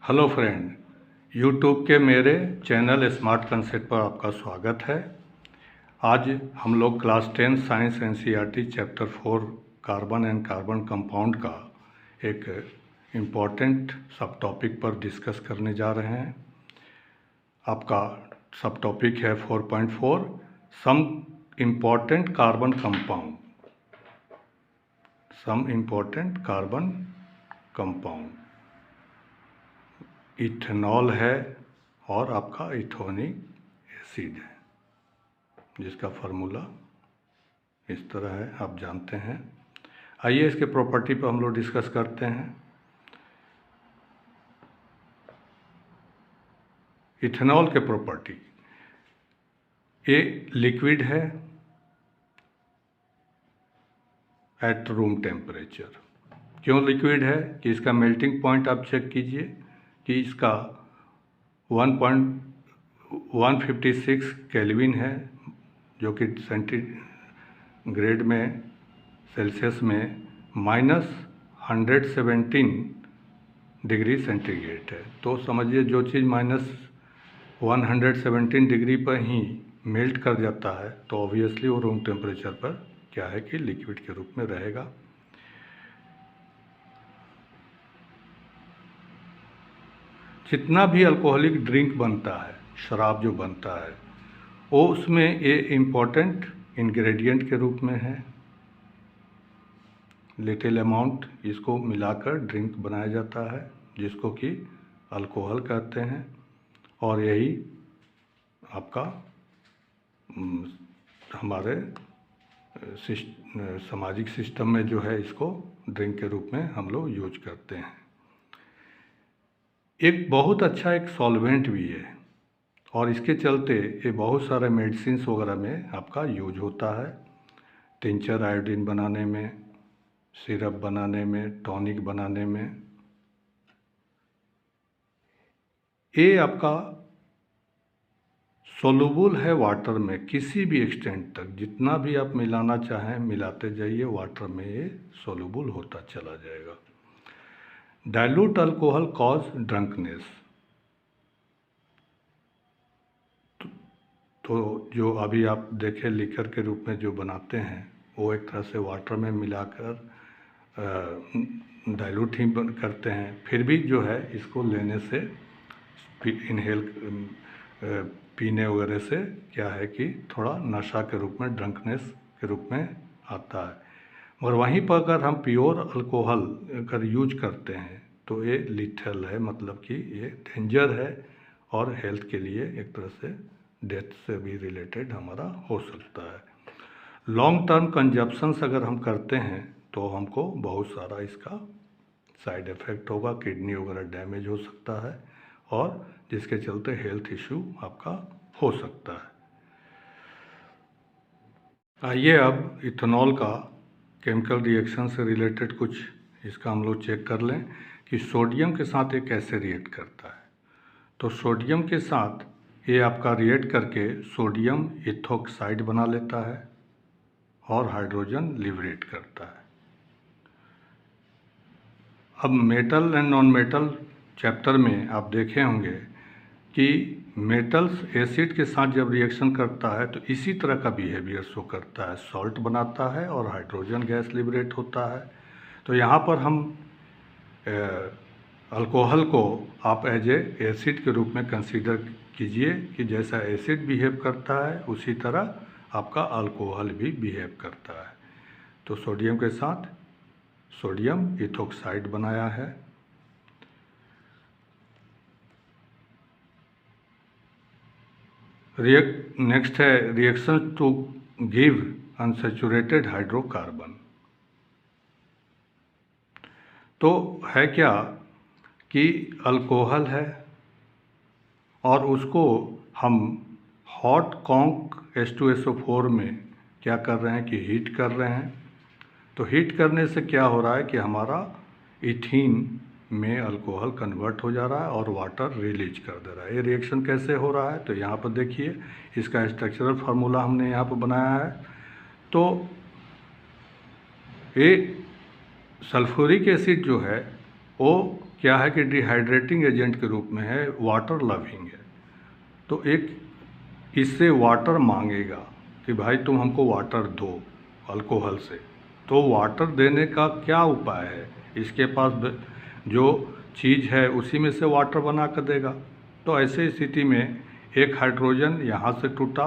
Hello friend, YouTube के मेरे channel smart concept पर आपका स्वागत है। आज हम लोग class 10 science NCERT chapter 4 carbon and carbon compound का एक इम्पॉर्टेंट सब टॉपिक पर डिस्कस करने जा रहे हैं। आपका सब टॉपिक है 4.4 some important carbon compound. Some important carbon compound ethanol है और आपका इथोनिक एसिड है, जिसका फार्मूला इस तरह है, आप जानते हैं। आइए इसके प्रॉपर्टी पर हम लोग डिस्कस करते हैं। इथेनॉल के प्रॉपर्टी, ये लिक्विड है एट रूम टेम्परेचर। क्यों लिक्विड है कि इसका मेल्टिंग पॉइंट आप चेक कीजिए कि इसका 156 केल्विन है, जो कि सेंटीग्रेड में सेल्सियस में -117 डिग्री सेंटीग्रेड है। तो समझिए जो चीज़ -117 डिग्री पर ही मेल्ट कर जाता है तो ऑब्वियसली वो रूम टेम्परेचर पर क्या है कि लिक्विड के रूप में रहेगा। जितना भी अल्कोहलिक ड्रिंक बनता है, शराब जो बनता है, वो उसमें ये इम्पोर्टेंट इंग्रेडिएंट के रूप में है। लिटिल अमाउंट इसको मिलाकर ड्रिंक बनाया जाता है, जिसको कि अल्कोहल कहते हैं। और यही आपका हमारे सामाजिक सिस्टम में जो है, इसको ड्रिंक के रूप में हम लोग यूज करते हैं। एक बहुत अच्छा एक सॉल्वेंट भी है और इसके चलते ये बहुत सारे मेडिसिन्स वगैरह में आपका यूज होता है। टिंचर आयोडीन बनाने में, सिरप बनाने में, टॉनिक बनाने में। ये आपका सोलुबल है वाटर में किसी भी एक्सटेंट तक, जितना भी आप मिलाना चाहें मिलाते जाइए, वाटर में ये सोलुबल होता चला जाएगा। Dilute alcohol cause drunkenness. तो जो अभी आप देखें लिकर के रूप में जो बनाते हैं, वो एक तरह से वाटर में मिलाकर डाइल्यूट ही करते हैं। फिर भी जो है इसको लेने से, इनहेल पीने वगैरह से क्या है कि थोड़ा नशा के रूप में, ड्रंकनेस के रूप में आता है। मगर वहीं पर अगर हम प्योर अल्कोहल अगर यूज करते हैं तो ये लिथल है, मतलब कि ये डेंजर है और हेल्थ के लिए एक तरह से डेथ से भी रिलेटेड हमारा हो सकता है। लॉन्ग टर्म कंजप्शंस अगर हम करते हैं तो हमको बहुत सारा इसका साइड इफ़ेक्ट होगा, किडनी वगैरह डैमेज हो सकता है और जिसके चलते हेल्थ इशू आपका हो सकता है। आइए अब इथेनॉल का केमिकल रिएक्शन से रिलेटेड कुछ इसका हम लोग चेक कर लें कि सोडियम के साथ ये कैसे रिएक्ट करता है। तो सोडियम के साथ ये आपका रिएक्ट करके सोडियम इथोक्साइड बना लेता है और हाइड्रोजन लिबरेट करता है। अब metal and non metal chapter में आप देखे होंगे कि मेटल्स एसिड के साथ जब रिएक्शन करता है तो इसी तरह का बिहेवियर शो करता है, सॉल्ट बनाता है और हाइड्रोजन गैस लिबरेट होता है। तो यहाँ पर हम अल्कोहल को आप एज ए एसिड के रूप में कंसीडर कीजिए कि जैसा एसिड बिहेव करता है उसी तरह आपका अल्कोहल भी बिहेव करता है। तो सोडियम के साथ सोडियम इथोक्साइड बनाया है। नेक्स्ट है reaction to give unsaturated hydrocarbon. तो है क्या कि अल्कोहल है और उसको हम हॉट कॉन्क H2SO4 में क्या कर रहे हैं कि हीट कर रहे हैं। तो हीट करने से क्या हो रहा है कि हमारा इथीन में अल्कोहल कन्वर्ट हो जा रहा है और वाटर रिलीज कर दे रहा है। ये रिएक्शन कैसे हो रहा है तो यहाँ पर देखिए, इसका स्ट्रक्चरल फार्मूला हमने यहाँ पर बनाया है। तो ये सल्फ्यूरिक एसिड जो है वो क्या है कि डिहाइड्रेटिंग एजेंट के रूप में है, वाटर लविंग है। तो एक इससे वाटर मांगेगा कि भाई तुम हमको वाटर दो अल्कोहल से। तो वाटर देने का क्या उपाय है, इसके पास जो चीज़ है उसी में से वाटर बना कर देगा। तो ऐसे स्थिति में एक हाइड्रोजन यहाँ से टूटा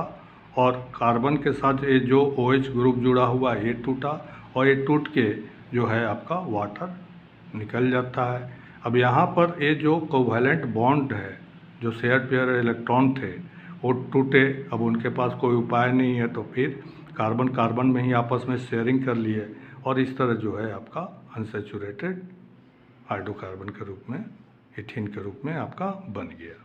और कार्बन के साथ ये जो OH ग्रुप जुड़ा हुआ ये टूटा, और ये टूट के जो है आपका वाटर निकल जाता है। अब यहाँ पर ये जो कोवैलेंट बॉन्ड है, जो शेयर पेयर इलेक्ट्रॉन थे वो टूटे, अब उनके पास कोई उपाय नहीं है, तो फिर कार्बन कार्बन में ही आपस में शेयरिंग कर लिए, और इस तरह जो है आपका अनसैचुरेटेड हाइड्रोकार्बन के रूप में, इथीन के रूप में आपका बन गया।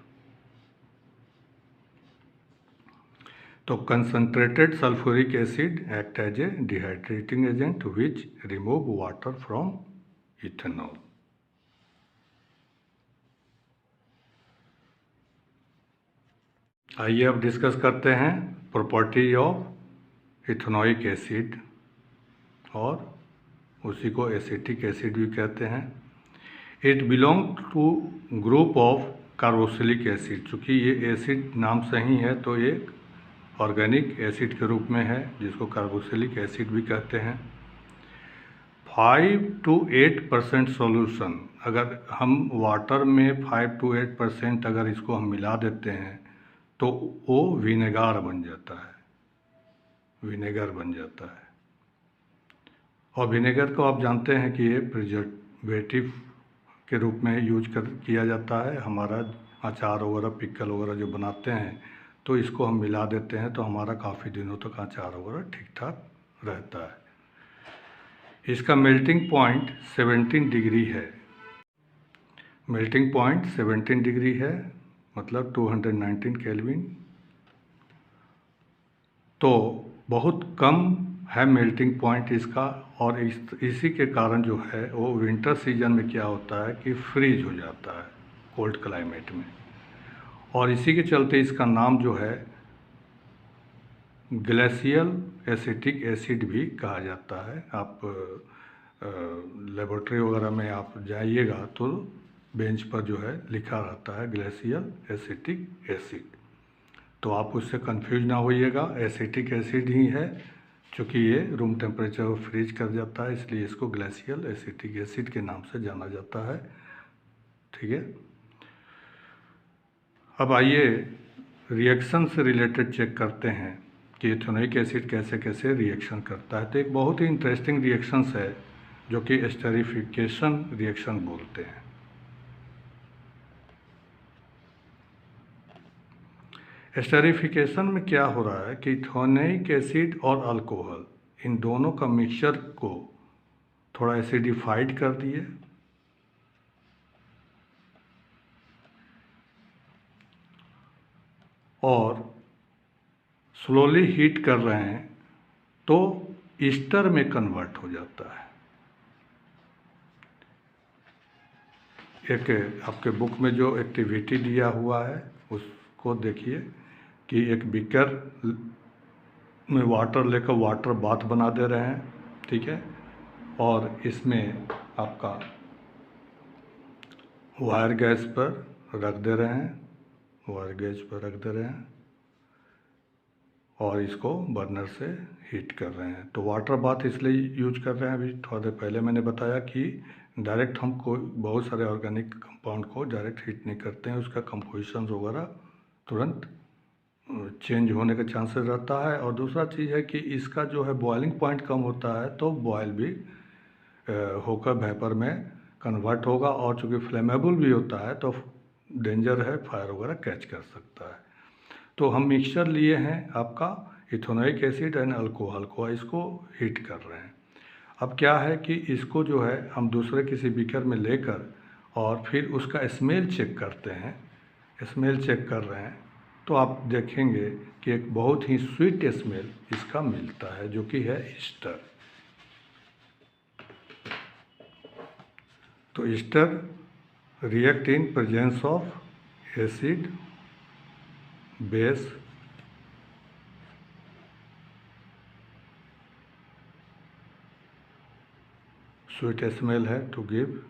तो concentrated sulphuric acid act as a dehydrating agent which remove water from ethanol. आइए अब डिस्कस करते हैं प्रॉपर्टी ऑफ इथेनोइक एसिड, और उसी को एसिटिक एसिड भी कहते हैं। It belong to group of carboxylic acid. चूँकि ये एसिड नाम से ही है तो ये ऑर्गेनिक एसिड के रूप में है, जिसको कार्बोक्सिलिक एसिड भी कहते हैं। 5 to 8% सॉल्यूशन, अगर हम वाटर में 5 to 8% अगर इसको हम मिला देते हैं तो वो विनेगार बन जाता है, विनेगर बन जाता है। और विनेगर को आप जानते हैं कि ये प्रिजर्वेटिव के रूप में यूज किया जाता है। हमारा अचार वगैरह, पिकल वगैरह जो बनाते हैं तो इसको हम मिला देते हैं तो हमारा काफ़ी दिनों तक अचार वगैरह ठीक ठाक रहता है। इसका मेल्टिंग पॉइंट 17 डिग्री है। मेल्टिंग पॉइंट 17 डिग्री है, मतलब 219 केल्विन। तो बहुत कम है मेल्टिंग पॉइंट इसका, और इसी के कारण जो है वो विंटर सीजन में क्या होता है कि फ्रीज हो जाता है कोल्ड क्लाइमेट में, और इसी के चलते इसका नाम जो है ग्लेशियल एसिटिक एसिड भी कहा जाता है। आप लेबोरेटरी वगैरह में आप जाइएगा तो बेंच पर जो है लिखा रहता है ग्लेशियल एसिटिक एसिड, तो आप उससे कंफ्यूज ना होइएगा, एसिटिक एसिड ही है। चूँकि ये रूम टेम्परेचर को फ्रीज कर जाता है, इसलिए इसको ग्लेशियल एसिटिक एसिड के नाम से जाना जाता है। ठीक है, अब आइए रिएक्शन से रिलेटेड चेक करते हैं कि इथेनोइक एसिड कैसे कैसे रिएक्शन करता है। तो एक बहुत ही इंटरेस्टिंग रिएक्शंस है जो कि एस्टेरिफिकेशन रिएक्शन बोलते हैं। एस्टेरिफिकेशन में क्या हो रहा है कि इथेनोइक एसिड और अल्कोहल, इन दोनों का मिक्सचर को थोड़ा एसिडिफाइड कर दिए, और स्लोली हीट कर रहे हैं तो ईस्टर में कन्वर्ट हो जाता है। एक आपके बुक में जो एक्टिविटी दिया हुआ है उसको देखिए कि एक बीकर में वाटर लेकर वाटर बाथ बना दे रहे हैं, ठीक है, और इसमें आपका वायर गैस पर रख दे रहे हैं, वायर गैस पर रख दे रहे हैं और इसको बर्नर से हीट कर रहे हैं। तो वाटर बाथ इसलिए यूज कर रहे हैं, अभी थोड़ा देर पहले मैंने बताया कि डायरेक्ट हम कोई बहुत सारे ऑर्गेनिक कंपाउंड को डायरेक्ट हीट नहीं करते हैं, उसका कंपोजिशन वगैरह तुरंत चेंज होने का चांसेस रहता है। और दूसरा चीज़ है कि इसका जो है बॉइलिंग पॉइंट कम होता है तो बॉयल भी होकर वेपर में कन्वर्ट होगा, और चूँकि फ्लेमेबल भी होता है तो डेंजर है, फायर वगैरह कैच कर सकता है। तो हम मिक्सचर लिए हैं आपका इथेनोइक एसिड एंड अल्कोहल को, इसको हीट कर रहे हैं। अब क्या है कि इसको जो है हम दूसरे किसी बीकर में लेकर और फिर उसका स्मेल चेक करते हैं, स्मेल चेक कर रहे हैं तो आप देखेंगे कि एक बहुत ही स्वीट स्मेल इसका मिलता है जो कि है ईस्टर। तो Easter react in presence of acid base sweet smell है टू गिव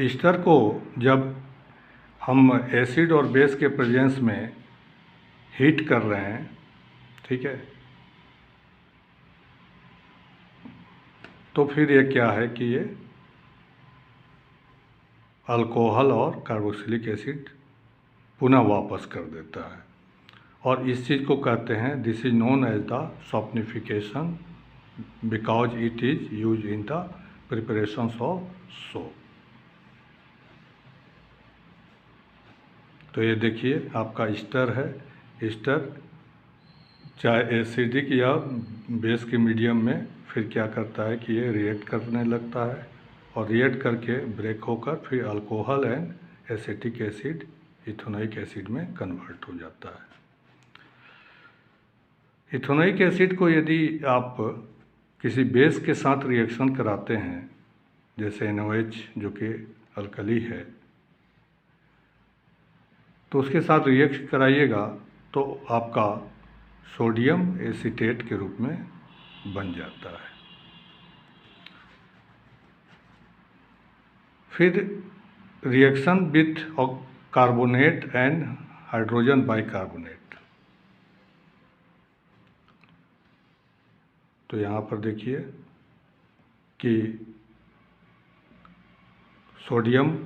ईस्टर को जब हम एसिड और बेस के प्रेजेंस में हीट कर रहे हैं, ठीक है, तो फिर ये क्या है कि ये अल्कोहल और कार्बोक्सिलिक एसिड पुनः वापस कर देता है, और इस चीज़ को कहते हैं, this is known as the saponification because it is use in the preparation of soap. तो ये देखिए आपका ईस्टर है। ईस्टर चाहे एसिडिक या बेस के मीडियम में फिर क्या करता है कि ये रिएक्ट करने लगता है, और रिएक्ट करके ब्रेक होकर फिर alcohol and acetic acid ethanoic acid में कन्वर्ट हो जाता है। इथेनोइक एसिड को यदि आप किसी बेस के साथ रिएक्शन कराते हैं, जैसे NaOH जो कि अल्कली है, तो उसके साथ रिएक्ट कराइएगा तो आपका सोडियम एसीटेट के रूप में बन जाता है। फिर reaction with carbonate and hydrogen bicarbonate. तो यहाँ पर देखिए कि सोडियम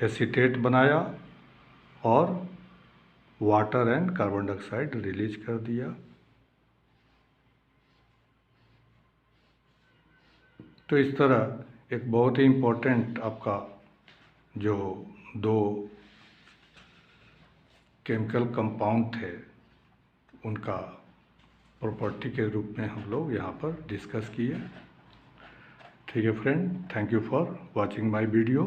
एसीटेट बनाया और water and carbon dioxide release कर दिया। तो इस तरह एक बहुत ही इम्पोर्टेंट आपका जो दो केमिकल कंपाउंड थे उनका प्रॉपर्टी के रूप में हम लोग यहाँ पर डिस्कस किए। ठीक है friend, thank you for watching my video.